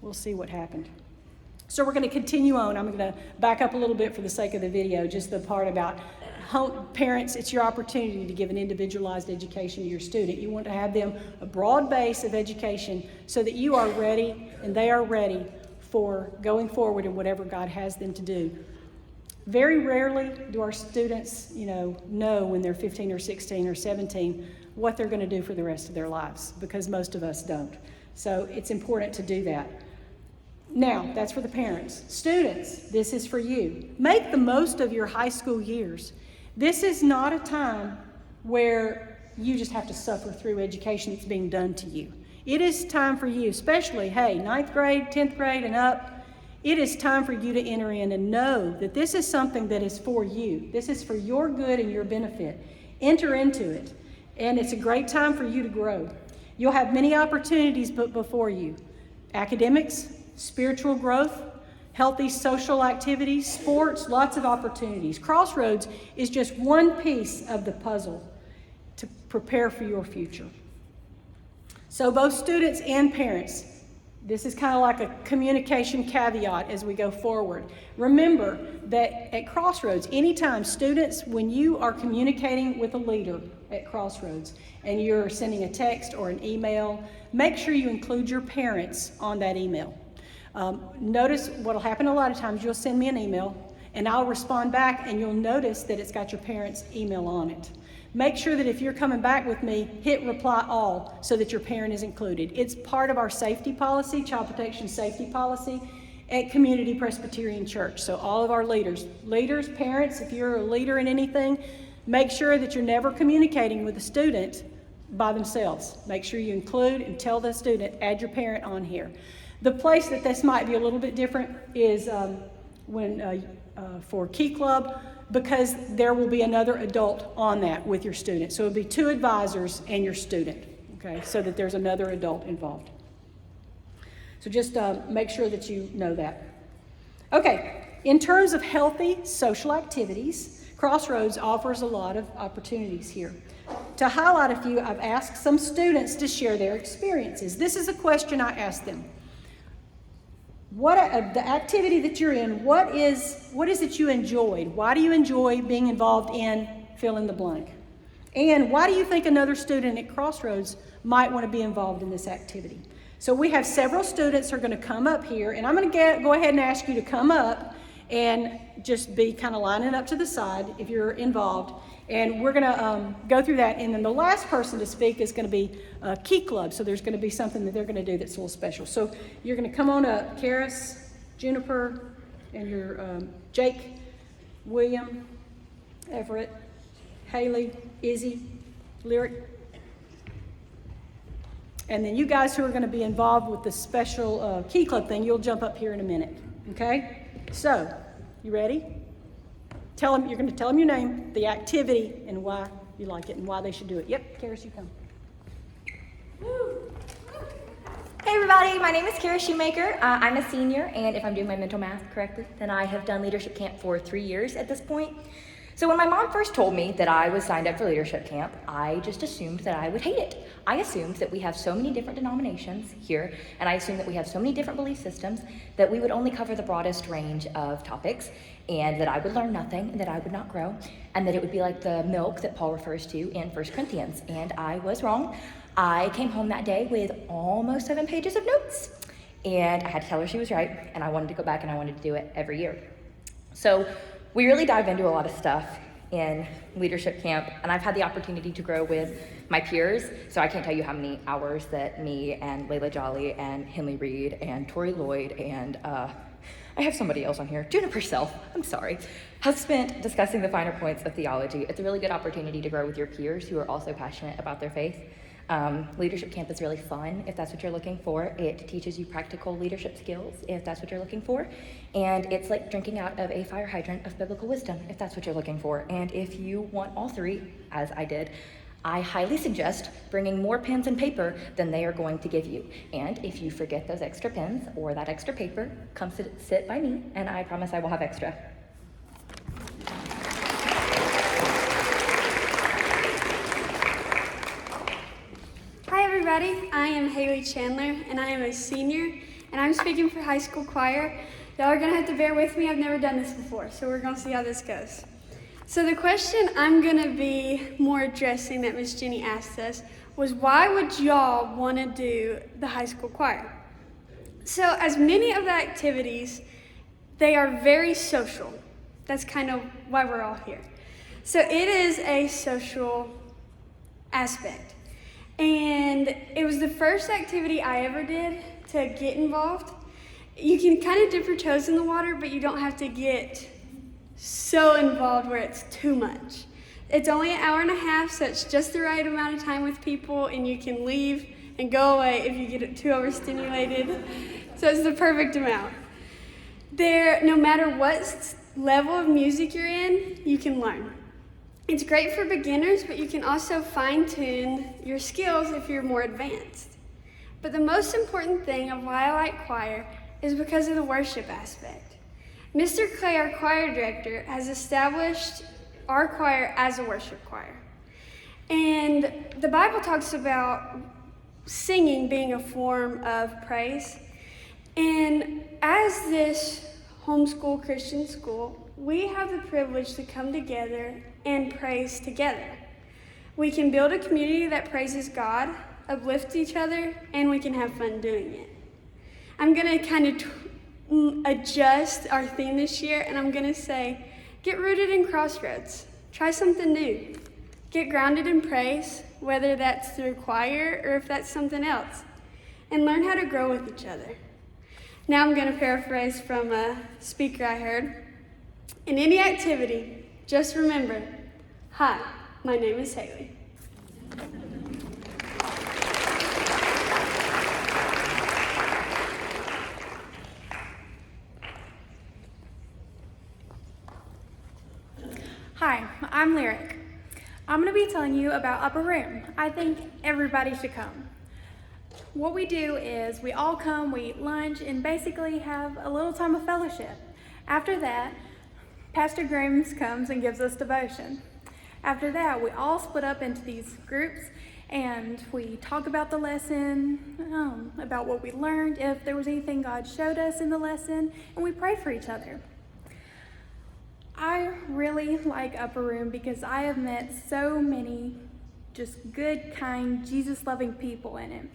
we'll see what happened. So we're going to continue on. I'm going to back up a little bit for the sake of the video, just the part about parents. It's your opportunity to give an individualized education to your student. You want to have them a broad base of education so that you are ready and they are ready for going forward in whatever God has them to do. Very rarely do our students, know when they're 15 or 16 or 17 what they're going to do for the rest of their lives, because most of us don't. So it's important to do that. Now, that's for the parents. Students, this is for you. Make the most of your high school years. This is not a time where you just have to suffer through education that's being done to you. It is time for you, especially, 9th grade, 10th grade and up. It is time for you to enter in and know that this is something that is for you. This is for your good and your benefit. Enter into it. And it's a great time for you to grow. You'll have many opportunities put before you. Academics, spiritual growth, healthy social activities, sports, lots of opportunities. Crossroads is just one piece of the puzzle to prepare for your future. So both students and parents, this is kind of like a communication caveat as we go forward. Remember that at Crossroads, anytime students, when you are communicating with a leader at Crossroads and you're sending a text or an email, make sure you include your parents on that email. Notice what will happen a lot of times, you'll send me an email and I'll respond back and you'll notice that it's got your parents' email on it. Make sure that if you're coming back with me, hit reply all so that your parent is included. It's part of our safety policy, child protection safety policy at Community Presbyterian Church. So all of our leaders, parents, if you're a leader in anything, make sure that you're never communicating with a student by themselves. Make sure you include and tell the student, add your parent on here. The place that this might be a little bit different is for Key Club, because there will be another adult on that with your student. So it'll be 2 advisors and your student, okay, so that there's another adult involved. So just make sure that you know that. Okay, in terms of healthy social activities, Crossroads offers a lot of opportunities here. To highlight a few, I've asked some students to share their experiences. This is a question I asked them. The activity that you're in, what is it you enjoyed? Why do you enjoy being involved in fill in the blank? And why do you think another student at Crossroads might want to be involved in this activity? So we have several students who are going to come up here, and I'm going to go ahead and ask you to come up and just be kind of lining up to the side if you're involved. And we're going to go through that. And then the last person to speak is going to be Key Club. So there's going to be something that they're going to do that's a little special. So you're going to come on up, Karis, Juniper, and your Jake, William, Everett, Haley, Izzy, Lyric. And then you guys who are going to be involved with the special Key Club thing, you'll jump up here in a minute. Okay? So, you ready? You're going to tell them your name, the activity, and why you like it and why they should do it. Yep, Karis, you come. Hey everybody, my name is Kara Shoemaker. I'm a senior, and if I'm doing my mental math correctly, then I have done leadership camp for 3 years at this point. So when my mom first told me that I was signed up for leadership camp, I just assumed that I would hate it. I assumed that we have so many different denominations here, and I assumed that we have so many different belief systems that we would only cover the broadest range of topics, and that I would learn nothing, and that I would not grow, and that it would be like the milk that Paul refers to in 1 Corinthians. And I was wrong. I came home that day with almost 7 pages of notes, and I had to tell her she was right, and I wanted to go back and I wanted to do it every year. So we really dive into a lot of stuff in leadership camp, and I've had the opportunity to grow with my peers, so I can't tell you how many hours that me and Layla Jolly and Henley Reed and Tori Lloyd and I have somebody else on here, Juniper Self, I'm sorry, have spent discussing the finer points of theology. It's a really good opportunity to grow with your peers who are also passionate about their faith. Leadership camp is really fun if that's what you're looking for. It teaches you practical leadership skills if that's what you're looking for. And it's like drinking out of a fire hydrant of biblical wisdom if that's what you're looking for. And if you want all 3, as I did, I highly suggest bringing more pens and paper than they are going to give you. And if you forget those extra pens or that extra paper, come sit by me, and I promise I will have extra. Hi everybody, I am Haley Chandler, and I am a senior, and I'm speaking for high school choir. Y'all are gonna have to bear with me. I've never done this before, so we're gonna see how this goes. So the question I'm gonna be more addressing that Miss Jenny asked us was, why would y'all wanna do the high school choir? So as many of the activities, they are very social. That's kind of why we're all here. So it is a social aspect. And it was the first activity I ever did to get involved. You can kind of dip your toes in the water, but you don't have to get so involved where it's too much. It's only an hour and a half, so it's just the right amount of time with people, and you can leave and go away if you get too overstimulated. So it's the perfect amount. There, no matter what level of music you're in, you can learn. It's great for beginners, but you can also fine-tune your skills if you're more advanced. But the most important thing of why I like choir is because of the worship aspect. Mr. Clay, our choir director, has established our choir as a worship choir. And the Bible talks about singing being a form of praise. And as this homeschool Christian school, we have the privilege to come together and praise together. We can build a community that praises God, uplift each other, and we can have fun doing it. I'm gonna kind of adjust our theme this year, and I'm gonna say, get rooted in Crossroads. Try something new. Get grounded in praise, whether that's through choir or if that's something else, and learn how to grow with each other. Now I'm gonna paraphrase from a speaker I heard. In any activity, just remember, hi, my name is Haley. Hi, I'm Lyric. I'm going to be telling you about Upper Room. I think everybody should come. What we do is we all come, we eat lunch, and basically have a little time of fellowship. After that, Pastor Grooms comes and gives us devotion. After that, we all split up into these groups and we talk about the lesson, about what we learned, if there was anything God showed us in the lesson, and we pray for each other. I really like Upper Room because I have met so many just good, kind, Jesus-loving people in it.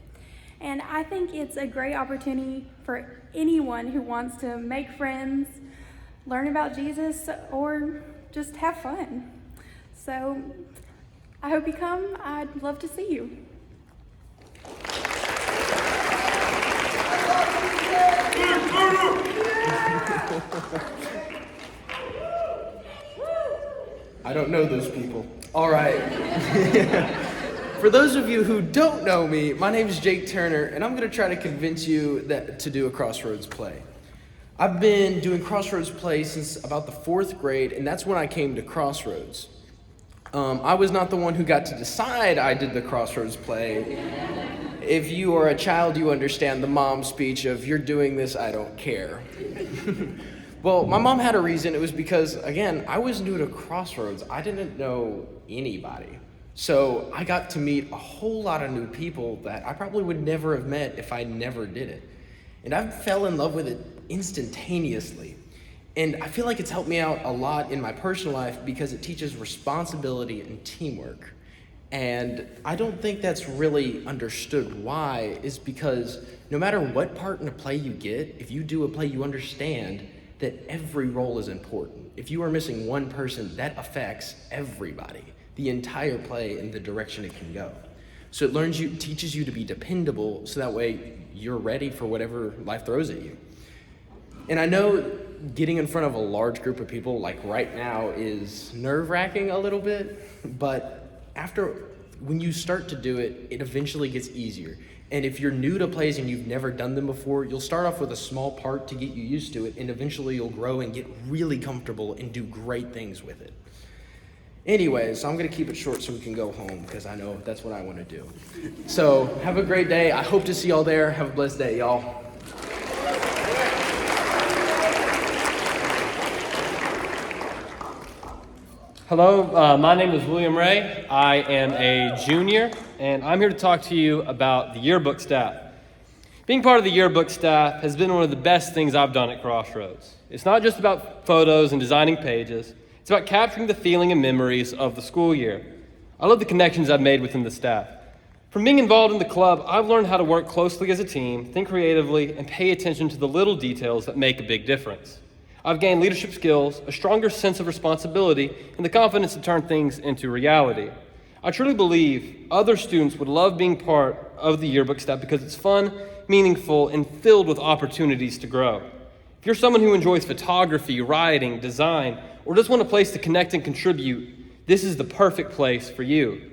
And I think it's a great opportunity for anyone who wants to make friends, learn about Jesus, or just have fun. So I hope you come. I'd love to see you. I don't know those people. All right. For those of you who don't know me, my name is Jake Turner, and I'm going to try to convince you to do a Crossroads play. I've been doing Crossroads play since about the 4th grade, and that's when I came to Crossroads. I was not the one who got to decide I did the Crossroads play. If you are a child, you understand the mom speech of, "You're doing this, I don't care." Well, my mom had a reason. It was because, again, I was new to Crossroads. I didn't know anybody. So I got to meet a whole lot of new people that I probably would never have met if I never did it. And I fell in love with it instantaneously. And I feel like it's helped me out a lot in my personal life because it teaches responsibility and teamwork. And I don't think that's really understood why, is because no matter what part in a play you get, if you do a play, you understand that every role is important. If you are missing one person, that affects everybody, the entire play and the direction it can go. So it teaches you to be dependable, so that way you're ready for whatever life throws at you. And I know getting in front of a large group of people like right now is nerve-wracking a little bit, but when you start to do it, it eventually gets easier. And if you're new to plays and you've never done them before, you'll start off with a small part to get you used to it, and eventually you'll grow and get really comfortable and do great things with it. Anyways, I'm gonna keep it short so we can go home because I know that's what I wanna do. So have a great day. I hope to see y'all there. Have a blessed day, y'all. Hello, my name is William Ray. I am a junior, and I'm here to talk to you about the yearbook staff. Being part of the yearbook staff has been one of the best things I've done at Crossroads. It's not just about photos and designing pages. It's about capturing the feeling and memories of the school year. I love the connections I've made within the staff. From being involved in the club, I've learned how to work closely as a team, think creatively, and pay attention to the little details that make a big difference. I've gained leadership skills, a stronger sense of responsibility, and the confidence to turn things into reality. I truly believe other students would love being part of the yearbook staff because it's fun, meaningful, and filled with opportunities to grow. If you're someone who enjoys photography, writing, design, or just want a place to connect and contribute, this is the perfect place for you.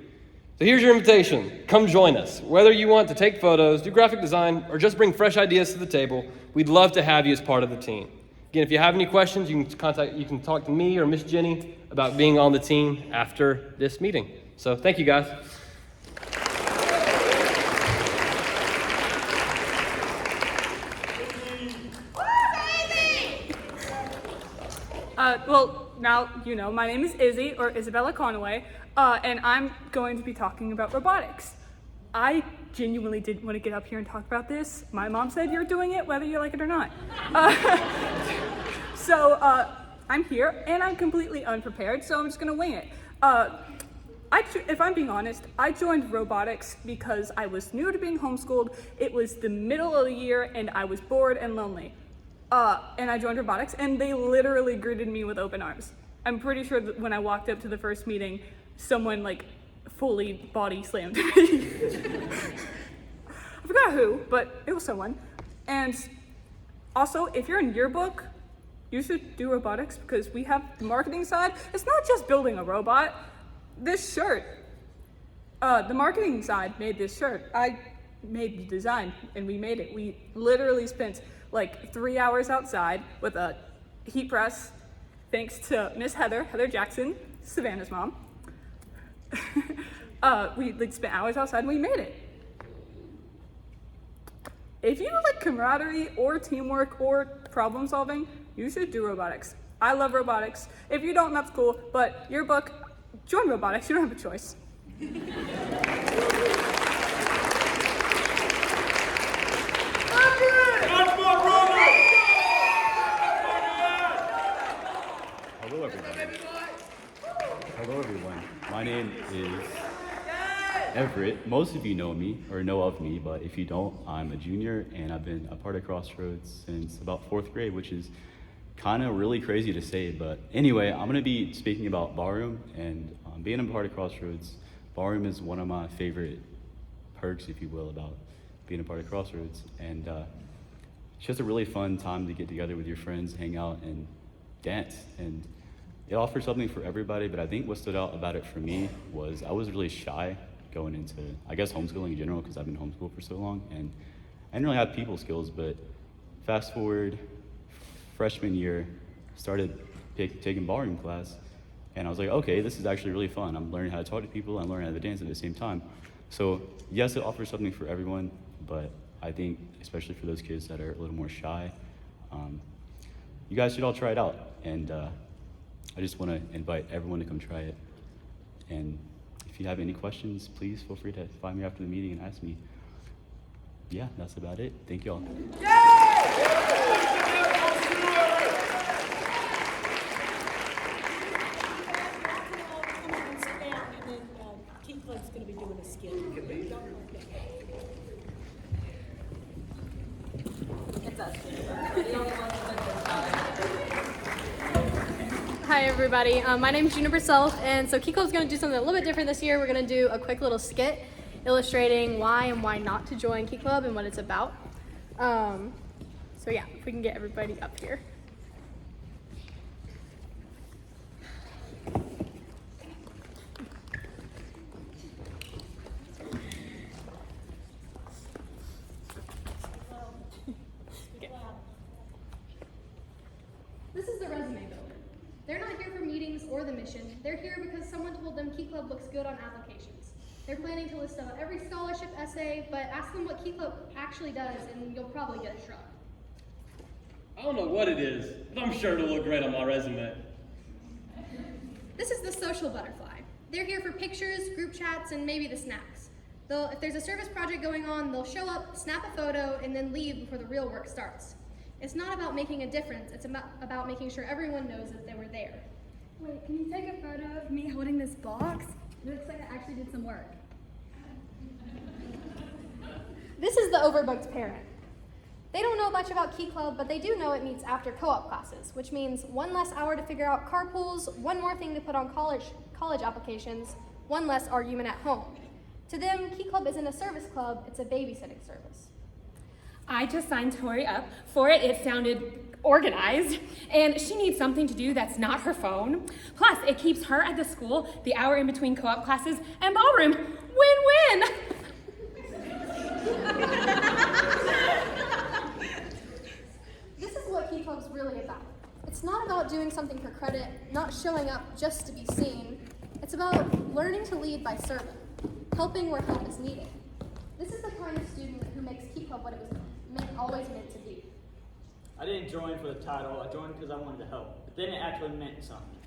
So here's your invitation. Come join us. Whether you want to take photos, do graphic design, or just bring fresh ideas to the table, we'd love to have you as part of the team. Again, if you have any questions, you can talk to me or Miss Jenny about being on the team after this meeting. So thank you, guys. Well, now you know, my name is Izzy, or Isabella Conaway, and I'm going to be talking about robotics. I genuinely didn't want to get up here and talk about this. My mom said you're doing it, whether you like it or not. So I'm here, and I'm completely unprepared, so I'm just going to wing it. If I'm being honest, I joined robotics because I was new to being homeschooled. It was the middle of the year, and I was bored and lonely. And I joined robotics, and they literally greeted me with open arms. I'm pretty sure that when I walked up to the first meeting, someone fully body slammed me. I forgot who, but it was someone. And also, if you're in yearbook, you should do robotics because we have the marketing side. It's not just building a robot. This shirt, the marketing side made this shirt. I made the design, and we made it. We literally spent 3 hours outside with a heat press, thanks to Miss Heather Jackson, Savannah's mom. We spent hours outside and we made it. If you like camaraderie or teamwork or problem solving, you should do robotics. I love robotics. If you don't, that's cool, but yearbook, join robotics, you don't have a choice. Hello everyone. My name is Everett. Most of you know me or know of me, but if you don't, I'm a junior and I've been a part of Crossroads since about 4th grade, which is kind of really crazy to say. But anyway, I'm going to be speaking about Ballroom and being a part of Crossroads. Ballroom is one of my favorite perks, if you will, about being a part of Crossroads. And it's just a really fun time to get together with your friends, hang out, and dance. And it offers something for everybody, but I think what stood out about it for me was I was really shy going into, I guess, homeschooling in general, because I've been homeschooled for so long, and I didn't really have people skills. But fast forward, freshman year, started taking ballroom class, and I was like, okay, this is actually really fun. I'm learning how to talk to people, I'm learning how to dance at the same time. So yes, it offers something for everyone, but I think especially for those kids that are a little more shy, you guys should all try it out. And I just want to invite everyone to come try it. And if you have any questions, please feel free to find me after the meeting and ask me. Yeah, that's about it. Thank you all. Keith's going to be doing a skit. Hi everybody, my name is Juniper Self, and so Kiko is going to do something a little bit different this year. We're going to do a quick little skit illustrating why and why not to join Key Club and what it's about. So yeah, if we can get everybody up here. This is the resume builder. They're not here for meetings or the mission. They're here because someone told them Key Club looks good on applications. They're planning to list out every scholarship essay, but ask them what Key Club actually does and you'll probably get a shrug. I don't know what it is, but I'm sure it'll look great on my resume. This is the social butterfly. They're here for pictures, group chats, and maybe the snacks. If there's a service project going on, they'll show up, snap a photo, and then leave before the real work starts. It's not about making a difference, it's about making sure everyone knows that they were there. Wait, can you take a photo of me holding this box? It looks like I actually did some work. This is the overbooked parent. They don't know much about Key Club, but they do know it meets after co-op classes, which means one less hour to figure out carpools, one more thing to put on college applications, one less argument at home. To them, Key Club isn't a service club, it's a babysitting service. I just signed Tori up for it. It sounded organized, and she needs something to do that's not her phone. Plus, it keeps her at the school the hour in between co-op classes and ballroom. Win-win! This is what Key Club's really about. It's not about doing something for credit, not showing up just to be seen. It's about learning to lead by serving, helping where help is needed. This is the kind of student who makes Key Club what it was always meant to be. I didn't join for the title, I joined because I wanted to help, but then it actually meant something.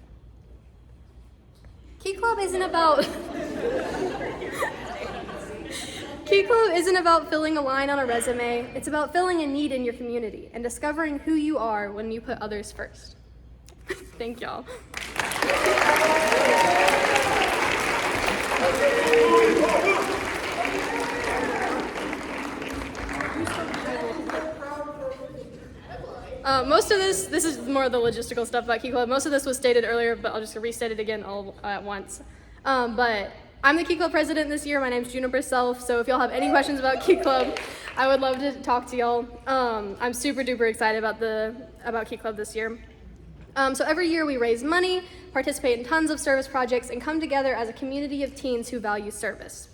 Key Club isn't about Key Club isn't about filling a line on a resume. It's about filling a need in your community and discovering who you are when you put others first. Thank y'all. Most of this is more of the logistical stuff about Key Club. Most of this was stated earlier, but I'll just restate it again all at once. But I'm the Key Club president this year. My name's Juniper Self, so if y'all have any questions about Key Club, I would love to talk to y'all. I'm super duper excited about Key Club this year. So every year we raise money, participate in tons of service projects, and come together as a community of teens who value service.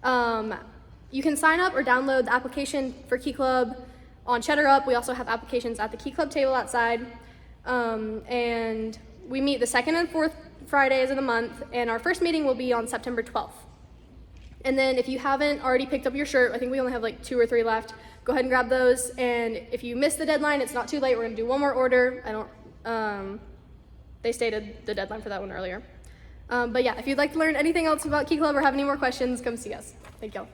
You can sign up or download the application for Key Club on Cheddar Up. We also have applications at the Key Club table outside. And we meet the second and fourth Fridays of the month, and our first meeting will be on September 12th. And then if you haven't already picked up your shirt, I think we only have like 2 or 3 left, go ahead and grab those. And if you missed the deadline, it's not too late. We're gonna do one more order. They stated the deadline for that one earlier. But yeah, if you'd like to learn anything else about Key Club or have any more questions, come see us. Thank y'all.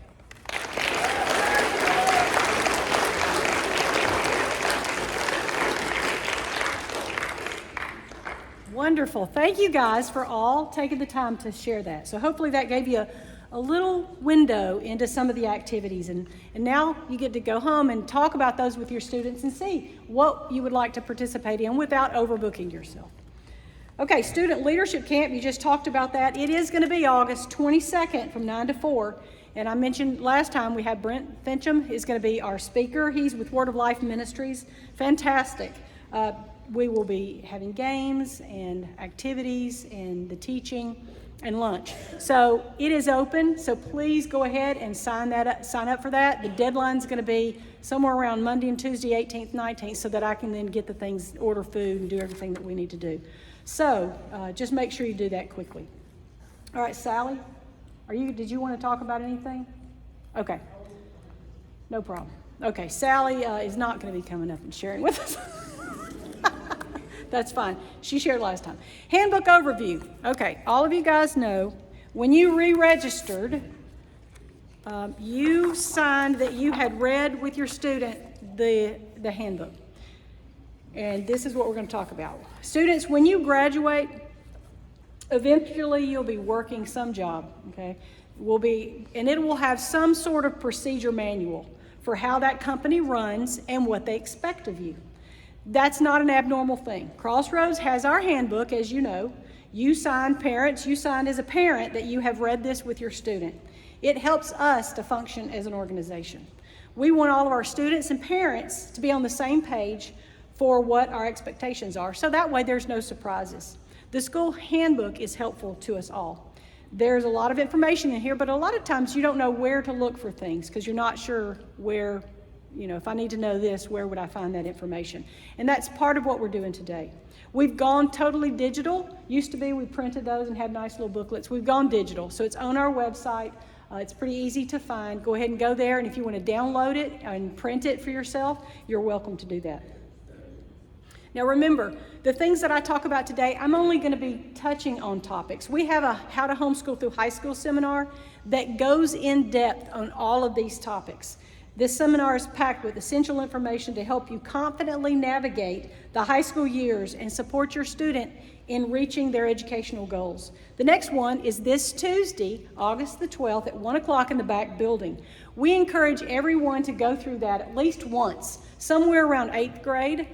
Wonderful. Thank you guys for all taking the time to share that. So hopefully that gave you a little window into some of the activities. And now you get to go home and talk about those with your students and see what you would like to participate in without overbooking yourself. Okay, Student Leadership Camp, you just talked about that. It is going to be August 22nd from 9 to 4. And I mentioned last time we had Brent Fincham is going to be our speaker. He's with Word of Life Ministries. Fantastic. We will be having games and activities and the teaching and lunch. So it is open, so please go ahead and sign up for that. The deadline's going to be somewhere around Monday and Tuesday, 18th, 19th, so that I can then get the things, order food and do everything that we need to do. So just make sure you do that quickly. All right, Sally, did you want to talk about anything? Okay, no problem. Okay, Sally is not going to be coming up and sharing with us. That's fine. She shared last time. Handbook overview. Okay, all of you guys know when you re-registered, you signed that you had read with your student the handbook. And this is what we're going to talk about. Students, when you graduate, eventually you'll be working some job, okay? And it will have some sort of procedure manual for how that company runs and what they expect of you. That's not an abnormal thing. Crossroads has our handbook, as you know. You signed as a parent that you have read this with your student. It helps us to function as an organization. We want all of our students and parents to be on the same page for what our expectations are, so that way there's no surprises. The school handbook is helpful to us all. There's a lot of information in here, but a lot of times you don't know where to look for things because you're not sure where, if I need to know this, where would I find that information? And that's part of what we're doing today. We've gone totally digital. Used to be we printed those and had nice little booklets. We've gone digital, so it's on our website. It's pretty easy to find. Go ahead and go there, and if you want to download it and print it for yourself, you're welcome to do that. Now remember, the things that I talk about today, I'm only going to be touching on topics. We have a How to Homeschool Through High School seminar that goes in depth on all of these topics. This seminar is packed with essential information to help you confidently navigate the high school years and support your student in reaching their educational goals. The next one is this Tuesday, August the 12th at 1 o'clock in the back building. We encourage everyone to go through that at least once, somewhere around 8th grade.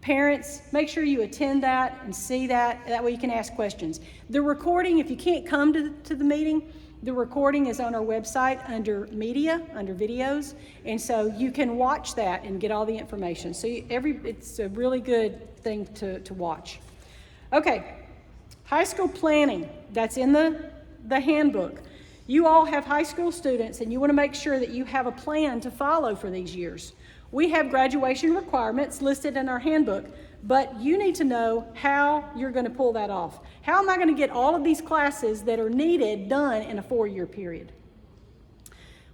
Parents, make sure you attend that and see that. That way you can ask questions. The recording, if you can't come to the meeting, the recording is on our website under media, under videos, and so you can watch that and get all the information. So it's a really good thing to watch. Okay, high school planning, that's in the handbook. You all have high school students and you want to make sure that you have a plan to follow for these years. We have graduation requirements listed in our handbook, but you need to know how you're going to pull that off. How am I going to get all of these classes that are needed done in a 4-year period?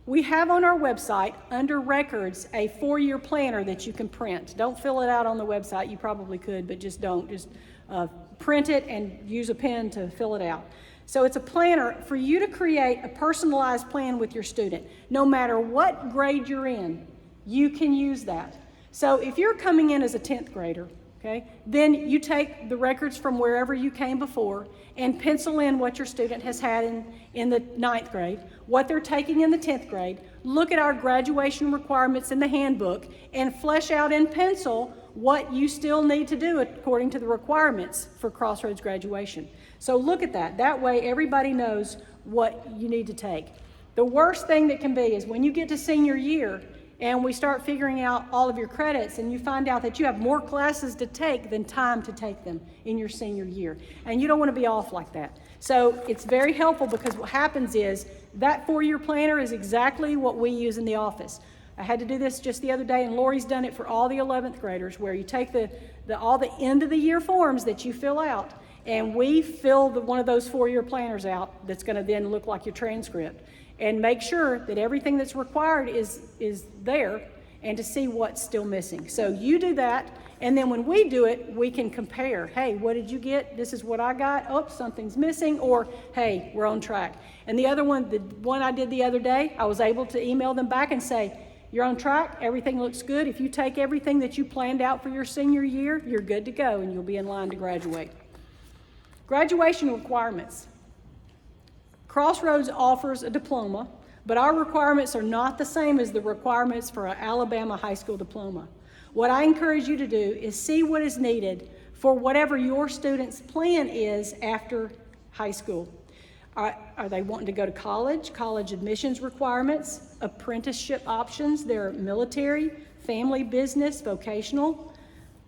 We have on our website, under records, a 4-year planner that you can print. Don't fill it out on the website. You probably could, but just don't. Just print it and use a pen to fill it out. So it's a planner for you to create a personalized plan with your student. No matter what grade you're in, you can use that. So if you're coming in as a 10th grader, okay, then you take the records from wherever you came before and pencil in what your student has had in the 9th grade, what they're taking in the 10th grade, look at our graduation requirements in the handbook, and flesh out in pencil what you still need to do according to the requirements for Crossroads graduation. So look at that. That way everybody knows what you need to take. The worst thing that can be is when you get to senior year and we start figuring out all of your credits and you find out that you have more classes to take than time to take them in your senior year. And you don't want to be off like that. So it's very helpful because what happens is that 4-year planner is exactly what we use in the office. I had to do this just the other day, and Lori's done it for all the 11th graders, where you take all the end of the year forms that you fill out, and we fill one of those 4-year planners out that's going to then look like your transcript, and make sure that everything that's required is there, and to see what's still missing. So you do that, and then when we do it, we can compare. Hey, what did you get? This is what I got. Oh, something's missing. Or, hey, we're on track. And the other one, the one I did the other day, I was able to email them back and say, you're on track, everything looks good. If you take everything that you planned out for your senior year, you're good to go and you'll be in line to graduate. Graduation requirements. Crossroads offers a diploma, but our requirements are not the same as the requirements for an Alabama high school diploma. What I encourage you to do is see what is needed for whatever your student's plan is after high school. Are they wanting to go to college? College admissions requirements, apprenticeship options. They're military, family, business, vocational.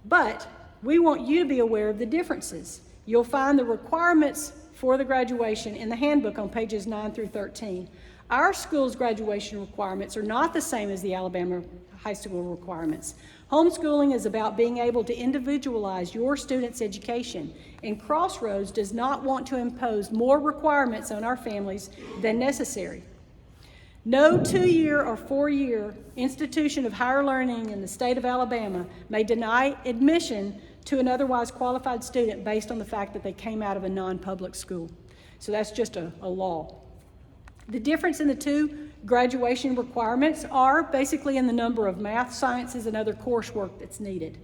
But we want you to be aware of the differences. You'll find the requirements for the graduation in the handbook on pages 9 through 13. Our school's graduation requirements are not the same as the Alabama high school requirements. Homeschooling is about being able to individualize your student's education, and Crossroads does not want to impose more requirements on our families than necessary. No 2-year or 4-year institution of higher learning in the state of Alabama may deny admission to an otherwise qualified student based on the fact that they came out of a non-public school. So that's just a law. The difference in the two graduation requirements are basically in the number of math, sciences, and other coursework that's needed.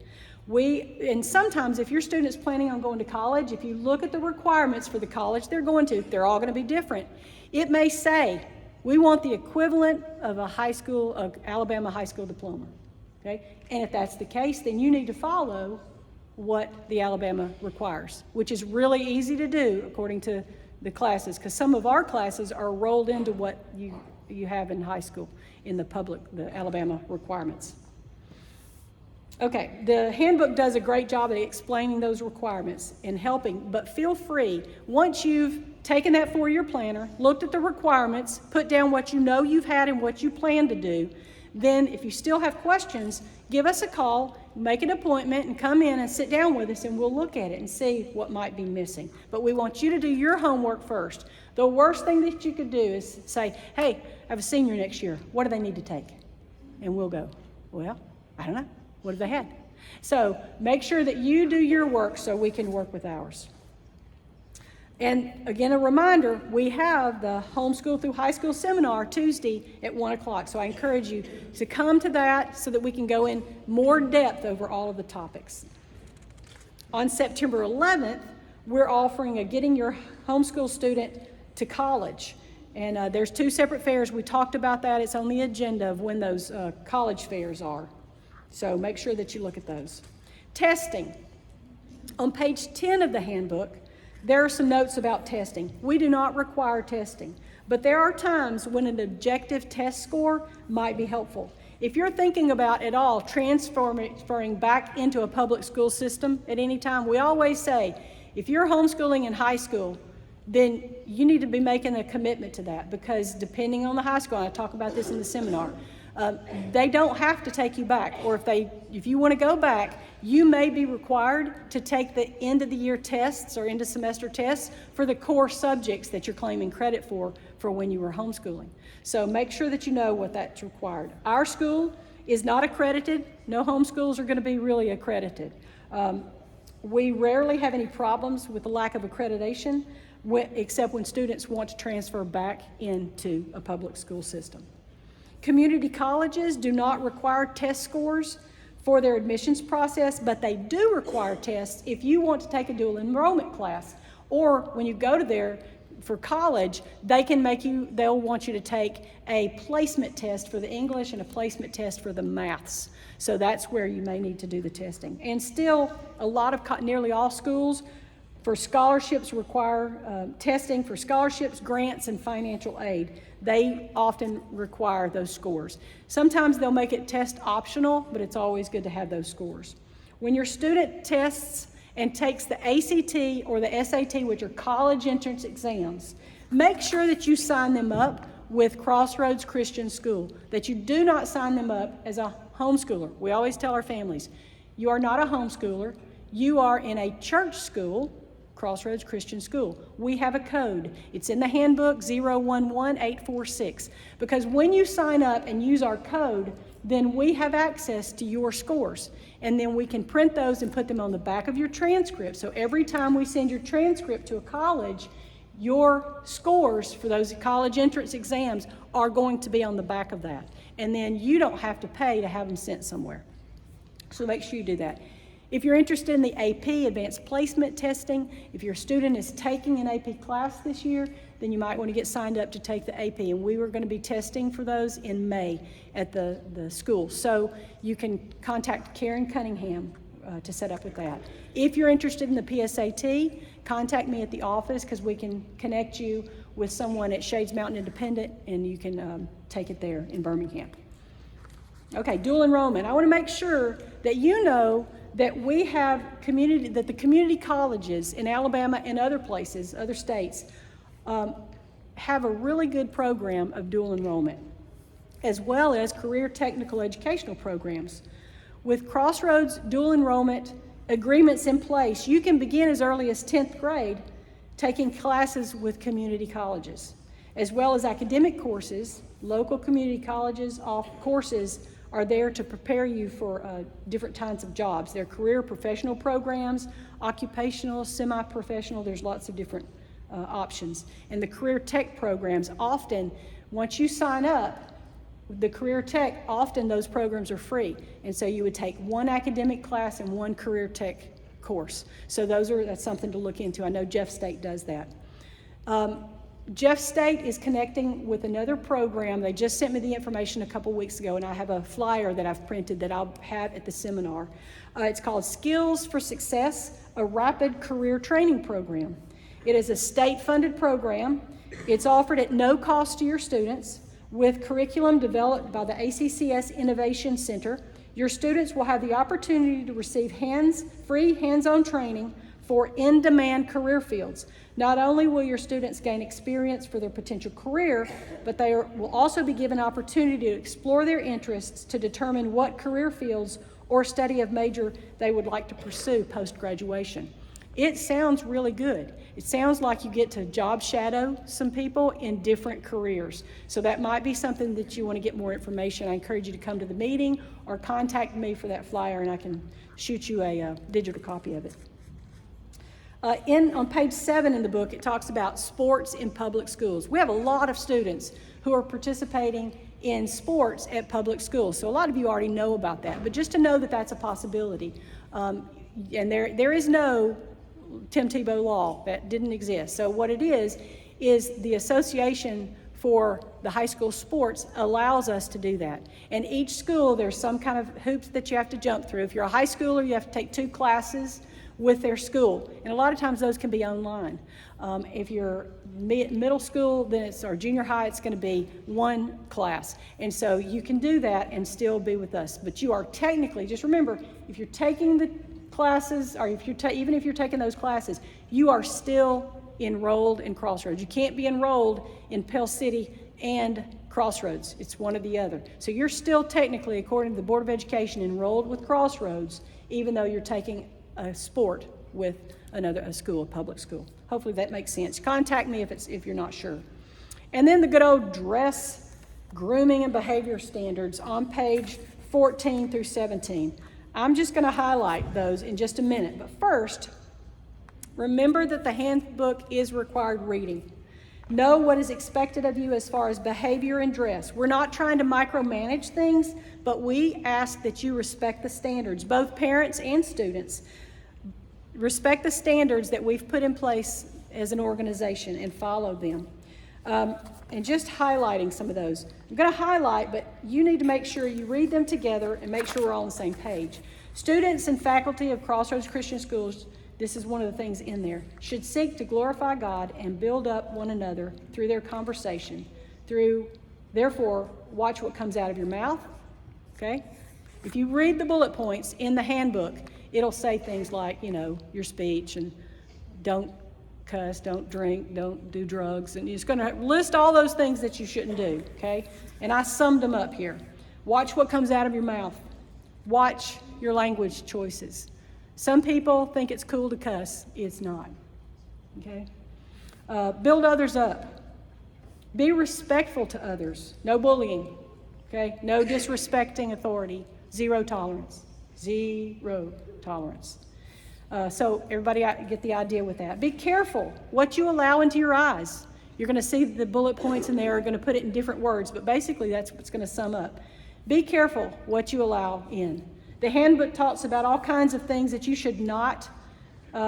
And sometimes if your student's planning on going to college, if you look at the requirements for the college they're going to, they're all going to be different. It may say, we want the equivalent of Alabama high school diploma, okay? And if that's the case, then you need to follow what the Alabama requires, which is really easy to do according to the classes, because some of our classes are rolled into what you have in high school in the Alabama requirements. Okay, the handbook does a great job at explaining those requirements and helping, but feel free, once you've taken that 4-year planner, looked at the requirements, put down what you know you've had and what you plan to do, then if you still have questions, give us a call, make an appointment, and come in and sit down with us, and we'll look at it and see what might be missing. But we want you to do your homework first. The worst thing that you could do is say, hey, I have a senior next year. What do they need to take? And we'll go, well, I don't know. What have they had? So make sure that you do your work so we can work with ours. And again, a reminder, we have the Homeschool Through High School seminar Tuesday at 1 o'clock. So I encourage you to come to that so that we can go in more depth over all of the topics. On September 11th, we're offering a Getting Your Homeschool Student to College. And there's 2 separate fairs. We talked about that. It's on the agenda of when those college fairs are. So make sure that you look at those. Testing. On page 10 of the handbook, there are some notes about testing. We do not require testing, but there are times when an objective test score might be helpful. If you're thinking about at all transferring back into a public school system at any time, we always say, if you're homeschooling in high school, then you need to be making a commitment to that, because depending on the high school, and I talk about this in the seminar, they don't have to take you back, or if you want to go back, you may be required to take the end of the year tests or end of semester tests for the core subjects that you're claiming credit for when you were homeschooling. So make sure that you know what that's required. Our school is not accredited. No homeschools are going to be really accredited. We rarely have any problems with the lack of accreditation, except when students want to transfer back into a public school system. Community colleges do not require test scores for their admissions process, but they do require tests if you want to take a dual enrollment class. Or when you go to there for college, they'll want you to take a placement test for the English and a placement test for the maths. So that's where you may need to do the testing. And still, nearly all schools for scholarships require testing for scholarships, grants, and financial aid. They often require those scores. Sometimes they'll make it test optional, but it's always good to have those scores. When your student tests and takes the ACT or the SAT, which are college entrance exams, make sure that you sign them up with Crossroads Christian School, that you do not sign them up as a homeschooler. We always tell our families, you are not a homeschooler, you are in a church school, Crossroads Christian School. We have a code. It's in the handbook 011846. Because when you sign up and use our code, then we have access to your scores. And then we can print those and put them on the back of your transcript. So every time we send your transcript to a college, your scores for those college entrance exams are going to be on the back of that. And then you don't have to pay to have them sent somewhere. So make sure you do that. If you're interested in the AP, Advanced Placement Testing, if your student is taking an AP class this year, then you might want to get signed up to take the AP. And we were going to be testing for those in May at the school. So you can contact Karen Cunningham to set up with that. If you're interested in the PSAT, contact me at the office, because we can connect you with someone at Shades Mountain Independent, and you can take it there in Birmingham. Okay, dual enrollment. I want to make sure that you know that we have that the community colleges in Alabama and other places, other states, have a really good program of dual enrollment, as well as career technical educational programs. With Crossroads dual enrollment agreements in place, you can begin as early as 10th grade taking classes with community colleges, as well as academic courses. Local community colleges courses are there to prepare you for different kinds of jobs. They're career professional programs, occupational, semi-professional, there's lots of different options. And the career tech programs, often, once you sign up, the career tech, often those programs are free. And so you would take one academic class and one career tech course. So that's something to look into. I know Jeff State does that. Jeff State is connecting with another program. They just sent me the information a couple weeks ago, and I have a flyer that I've printed that I'll have at the seminar. It's called Skills for Success, a rapid career training program. It is a state-funded program. It's offered at no cost to your students with curriculum developed by the ACCS Innovation Center. Your students will have the opportunity to receive free hands-on training for in-demand career fields. Not only will your students gain experience for their potential career, but they will also be given opportunity to explore their interests to determine what career fields or study of major they would like to pursue post-graduation. It sounds really good. It sounds like you get to job shadow some people in different careers. So that might be something that you want to get more information. I encourage you to come to the meeting or contact me for that flyer, and I can shoot you a digital copy of it. On page 7 in the book, it talks about sports in public schools. We have a lot of students who are participating in sports at public schools. So a lot of you already know about that, but just to know that that's a possibility. And there is no Tim Tebow law. That didn't exist. So what it is the Association for the High School Sports allows us to do that. And each school, there's some kind of hoops that you have to jump through. If you're a high schooler, you have to take 2 classes with their school. And a lot of times those can be online. If you're middle school, then or junior high, it's going to be 1 class. And so you can do that and still be with us. But you are technically, just remember, if you're taking the classes, or if you're even if you're taking those classes, you are still enrolled in Crossroads. You can't be enrolled in Pell City and Crossroads. It's one or the other. So you're still technically, according to the Board of Education, enrolled with Crossroads, even though you're taking a sport with a school, a public school. Hopefully that makes sense. Contact me if you're not sure. And then the good old dress, grooming, and behavior standards on page 14 through 17. I'm just going to highlight those in just a minute. But first, remember that the handbook is required reading. Know what is expected of you as far as behavior and dress. We're not trying to micromanage things, but we ask that you respect the standards, both parents and students. Respect the standards that we've put in place as an organization and follow them. And just highlighting some of those. I'm going to highlight, but you need to make sure you read them together and make sure we're all on the same page. Students and faculty of Crossroads Christian Schools, this is one of the things in there, should seek to glorify God and build up one another through their conversation. Therefore, watch what comes out of your mouth, okay? If you read the bullet points in the handbook, it'll say things like, your speech, and don't cuss, don't drink, don't do drugs, and it's going to list all those things that you shouldn't do, okay? And I summed them up here. Watch what comes out of your mouth. Watch your language choices. Some people think it's cool to cuss. It's not, okay? Build others up. Be respectful to others. No bullying, okay? No disrespecting authority. 0 tolerance. 0 tolerance. So everybody get the idea with that. Be careful what you allow into your eyes. You're going to see the bullet points in there are going to put it in different words, but basically that's what's going to sum up. Be careful what you allow in. The handbook talks about all kinds of things that you should not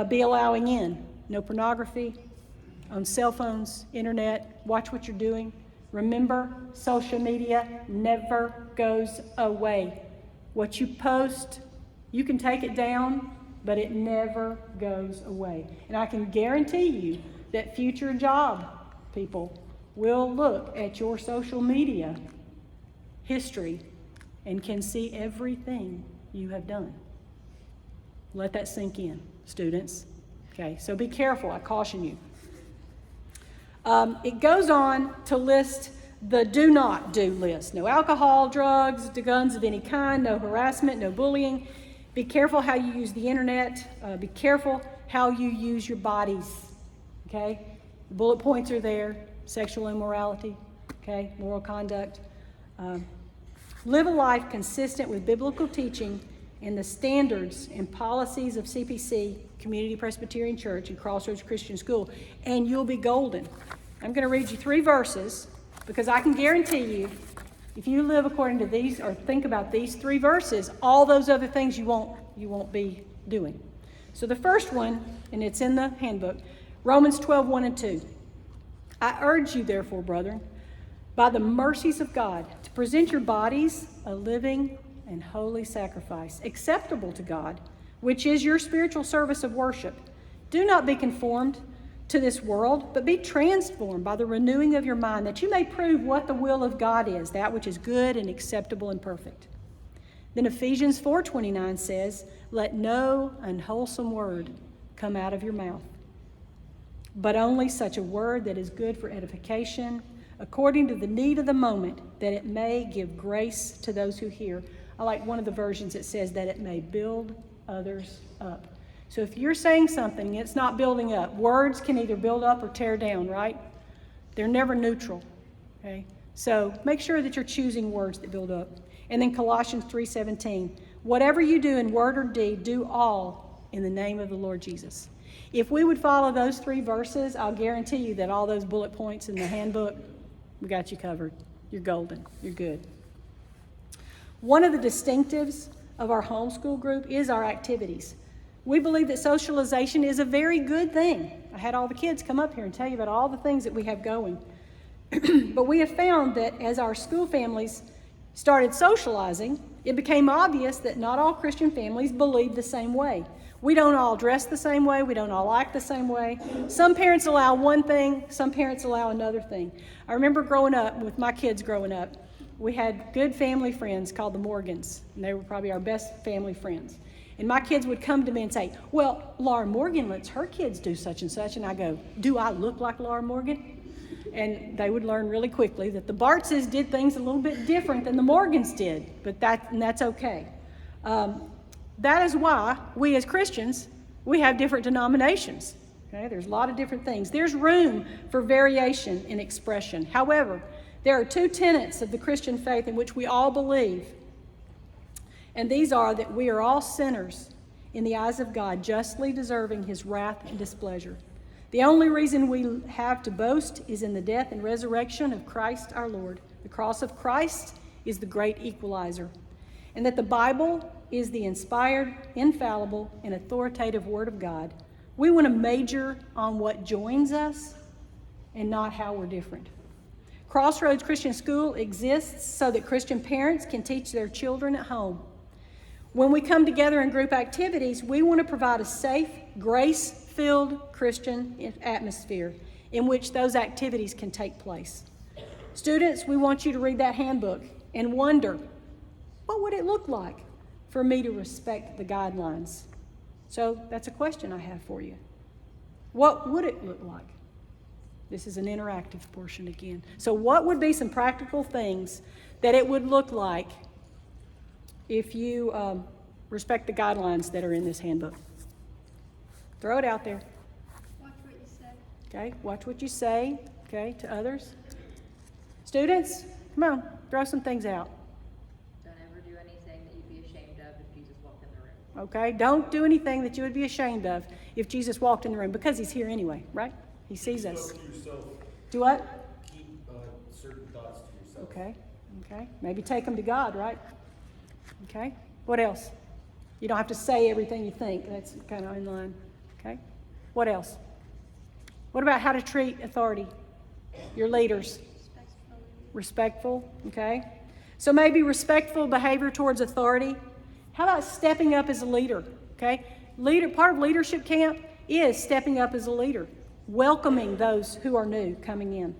be allowing in. No pornography, on cell phones, internet. Watch what you're doing. Remember, social media never goes away. What you post, you can take it down, but it never goes away. And I can guarantee you that future job people will look at your social media history and can see everything you have done. Let that sink in, students. Okay, so be careful, I caution you. It goes on to list the do not do list. No alcohol, drugs, guns of any kind, no harassment, no bullying. Be careful how you use the internet. Be careful how you use your bodies, okay? The bullet points are there. Sexual immorality, okay? Moral conduct. Live a life consistent with biblical teaching and the standards and policies of CPC, Community Presbyterian Church, and Crossroads Christian School, and you'll be golden. I'm going to read you 3 verses because I can guarantee you if you live according to these or think about these 3 verses, all those other things you won't be doing. So the first one, and it's in the handbook, Romans 12:1 and 2. I urge you, therefore, brethren, by the mercies of God, to present your bodies a living and holy sacrifice, acceptable to God, which is your spiritual service of worship. Do not be conformed to this world, but be transformed by the renewing of your mind, that you may prove what the will of God is, that which is good and acceptable and perfect. Then Ephesians 4:29 says, let no unwholesome word come out of your mouth, but only such a word that is good for edification, according to the need of the moment, that it may give grace to those who hear. I like one of the versions that says that it may build others up. So if you're saying something and it's not building up, words can either build up or tear down, right? They're never neutral, okay? So make sure that you're choosing words that build up. And then Colossians 3:17, whatever you do in word or deed, do all in the name of the Lord Jesus. If we would follow those 3 verses, I'll guarantee you that all those bullet points in the handbook, we got you covered. You're golden. You're good. One of the distinctives of our homeschool group is our activities. We believe that socialization is a very good thing. I had all the kids come up here and tell you about all the things that we have going. But we have found that as our school families started socializing, it became obvious that not all Christian families believe the same way. We don't all dress the same way. We don't all act the same way. Some parents allow one thing. Some parents allow another thing. I remember growing up, with my kids growing up, we had good family friends called the Morgans, and they were probably our best family friends. And my kids would come to me and say, well, Laura Morgan lets her kids do such and such. And I go, do I look like Laura Morgan? And they would learn really quickly that the Bartses did things a little bit different than the Morgans did, but that's okay. That is why we as Christians, we have different denominations. Okay? There's a lot of different things. There's room for variation in expression. However, there are 2 tenets of the Christian faith in which we all believe. And these are that we are all sinners in the eyes of God, justly deserving his wrath and displeasure. The only reason we have to boast is in the death and resurrection of Christ our Lord. The cross of Christ is the great equalizer. And that the Bible is the inspired, infallible, and authoritative Word of God. We want to major on what joins us and not how we're different. Crossroads Christian School exists so that Christian parents can teach their children at home. When we come together in group activities, we want to provide a safe, grace-filled Christian atmosphere in which those activities can take place. Students, we want you to read that handbook and wonder, what would it look like for me to respect the guidelines? So that's a question I have for you. What would it look like? This is an interactive portion again. So what would be some practical things that it would look like if you respect the guidelines that are in this handbook? Throw it out there. Watch what you say. Okay, watch what you say, okay, to others. Students, come on, throw some things out. Don't ever do anything that you'd be ashamed of if Jesus walked in the room. Okay, don't do anything that you would be ashamed of if Jesus walked in the room, because he's here anyway, right? He sees us. Do what? Keep certain thoughts to yourself. Okay. Maybe take them to God, right? Okay. What else? You don't have to say everything you think. That's kind of in line. Okay. What else? What about how to treat authority? Your leaders. Respectful. Okay. So maybe respectful behavior towards authority. How about stepping up as a leader? Okay. Part of leadership camp is stepping up as a leader. Welcoming those who are new coming in.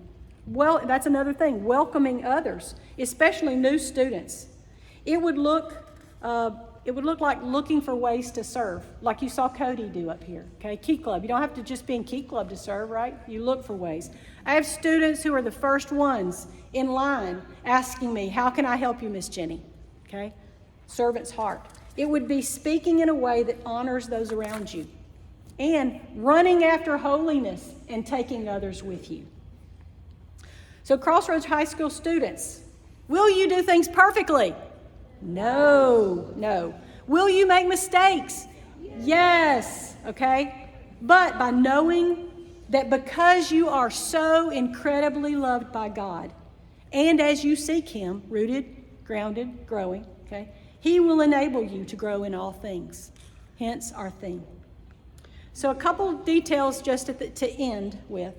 Well, that's another thing, welcoming others, especially new students. It would look like looking for ways to serve, like you saw Cody do up here, okay? Key Club. You don't have to just be in Key Club to serve, right? You look for ways. I have students who are the first ones in line asking me, how can I help you, Miss Jenny? Okay? Servant's heart. It would be speaking in a way that honors those around you. And running after holiness and taking others with you. So Crossroads High School students, will you do things perfectly? No. Will you make mistakes? Yes. Okay? But by knowing that because you are so incredibly loved by God, and as you seek him, rooted, grounded, growing, okay, he will enable you to grow in all things. Hence our theme. So a couple of details just to end with.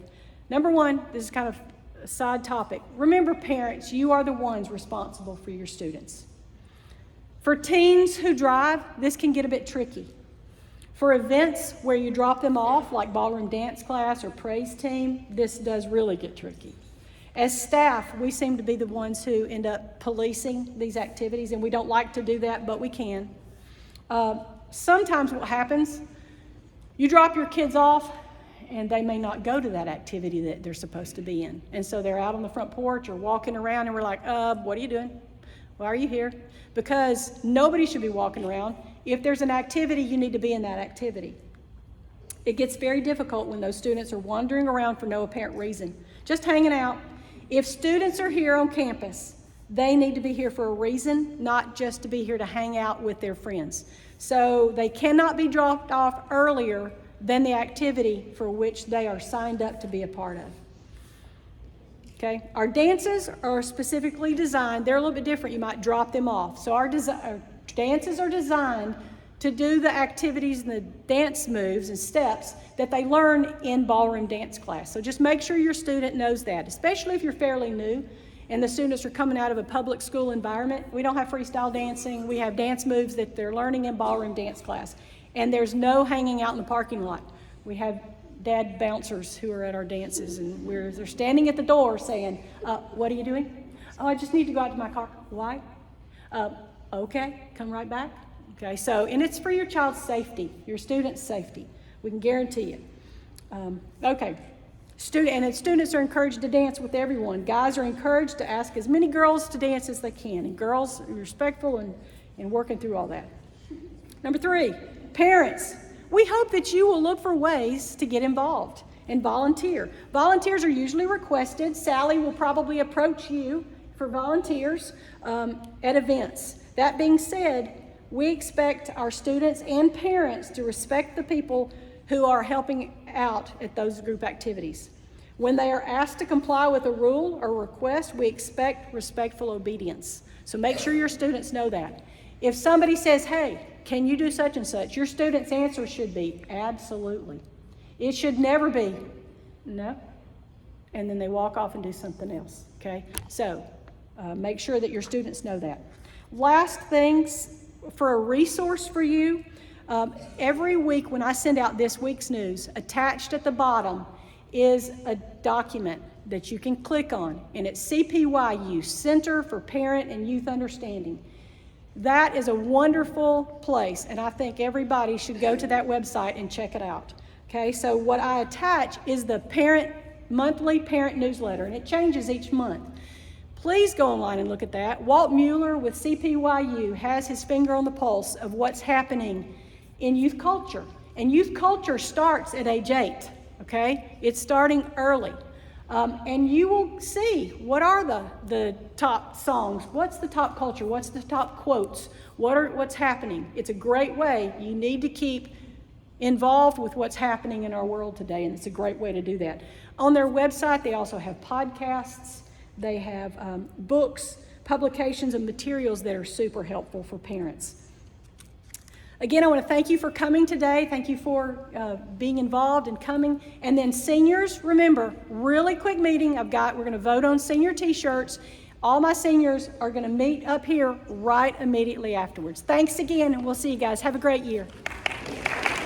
Number one, this is kind of a side topic. Remember, parents, you are the ones responsible for your students. For teens who drive, this can get a bit tricky. For events where you drop them off, like ballroom dance class or praise team, this does really get tricky. As staff, we seem to be the ones who end up policing these activities, and we don't like to do that, but we can. Sometimes what happens, you drop your kids off, and they may not go to that activity that they're supposed to be in. And so they're out on the front porch or walking around, and we're like, what are you doing? Why are you here? Because nobody should be walking around if there's an activity, you need to be in that activity. It gets very difficult when those students are wandering around for no apparent reason, just hanging out. If students are here on campus, they need to be here for a reason, not just to be here to hang out with their friends. So they cannot be dropped off earlier than the activity for which they are signed up to be a part of. Okay, our dances are specifically designed, they're a little bit different, you might drop them off. So our dances are designed to do the activities and the dance moves and steps that they learn in ballroom dance class. So just make sure your student knows that, especially if you're fairly new and the students are coming out of a public school environment. We don't have freestyle dancing, we have dance moves that they're learning in ballroom dance class. And there's no hanging out in the parking lot. We have dad bouncers who are at our dances, and they're standing at the door saying, what are you doing? Oh, I just need to go out to my car. Why? Okay, come right back. Okay, so, and it's for your child's safety, your student's safety. We can guarantee it. Okay, students are encouraged to dance with everyone. Guys are encouraged to ask as many girls to dance as they can, and girls are respectful and working through all that. Number 3, parents. We hope that you will look for ways to get involved and volunteer. Volunteers are usually requested. Sally will probably approach you for volunteers at events. That being said, we expect our students and parents to respect the people who are helping out at those group activities. When they are asked to comply with a rule or request, we expect respectful obedience. So make sure your students know that. If somebody says, hey, can you do such and such? Your student's answer should be, absolutely. It should never be, no. And then they walk off and do something else, okay? So make sure that your students know that. Last things, for a resource for you, every week when I send out this week's news, attached at the bottom is a document that you can click on, and it's CPYU, Center for Parent and Youth Understanding. That is a wonderful place, and I think everybody should go to that website and check it out. Okay, so what I attach is the monthly parent newsletter, and it changes each month. Please go online and look at that. Walt Mueller with CPYU has his finger on the pulse of what's happening in youth culture. And youth culture starts at age 8, okay? It's starting early. And you will see what are the top songs, what's the top culture, what's the top quotes, what's happening. It's a great way. You need to keep involved with what's happening in our world today, and it's a great way to do that. On their website, they also have podcasts. They have books, publications, and materials that are super helpful for parents. Again, I want to thank you for coming today. Thank you for being involved and coming. And then seniors, remember, really quick meeting. We're going to vote on senior t-shirts. All my seniors are going to meet up here right immediately afterwards. Thanks again, and we'll see you guys. Have a great year.